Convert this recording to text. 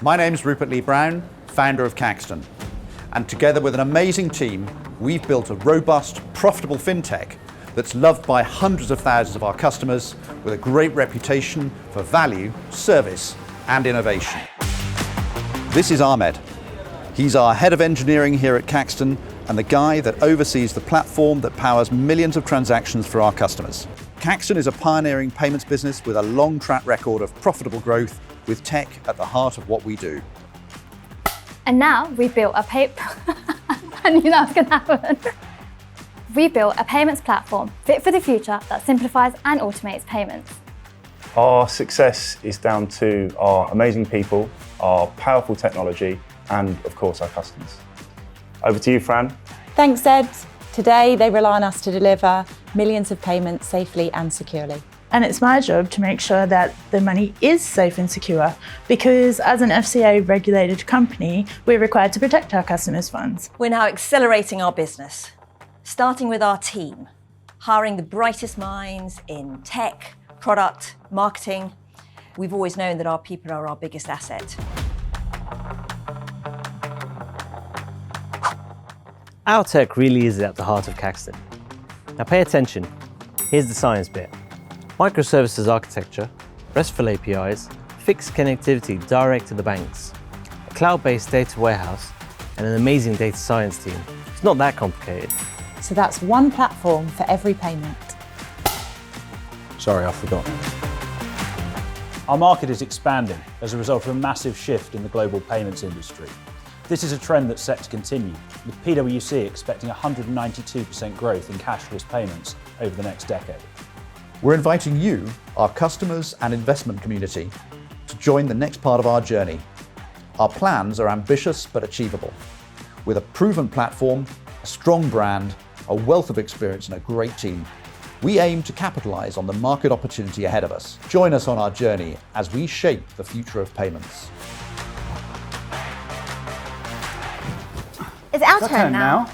My name's Rupert Lee Brown, founder of CAXTON. And together with an amazing team, we've built a robust, profitable fintech that's loved by hundreds of thousands of our customers with a great reputation for value, service, and innovation. This is Ahmed. He's our head of engineering here at CAXTON and the guy that oversees the platform that powers millions of transactions for our customers. CAXTON is a pioneering payments business with a long track record of profitable growth with tech at the heart of what we do. And now we've built a I knew that was going to happen. We built a payments platform fit for the future that simplifies and automates payments. Our success is down to our amazing people, our powerful technology, and of course our customers. Over to you, Fran. Thanks, Ed. Today they rely on us to deliver millions of payments safely and securely. And it's my job to make sure that the money is safe and secure because as an FCA-regulated company, we're required to protect our customers' funds. We're now accelerating our business, starting with our team, hiring the brightest minds in tech, product, marketing. We've always known that our people are our biggest asset. Our tech really is at the heart of CAXTON. Now pay attention, here's the science bit. Microservices architecture, RESTful APIs, fixed connectivity direct to the banks, a cloud-based data warehouse, and an amazing data science team. It's not that complicated. So that's one platform for every payment. Sorry, I forgot. Our market is expanding as a result of a massive shift in the global payments industry. This is a trend that's set to continue, with PwC expecting 192% growth in cashless payments over the next decade. We're inviting you, our customers and investment community, to join the next part of our journey. Our plans are ambitious but achievable. With a proven platform, a strong brand, a wealth of experience and a great team, we aim to capitalize on the market opportunity ahead of us. Join us on our journey as we shape the future of payments. It's our turn now.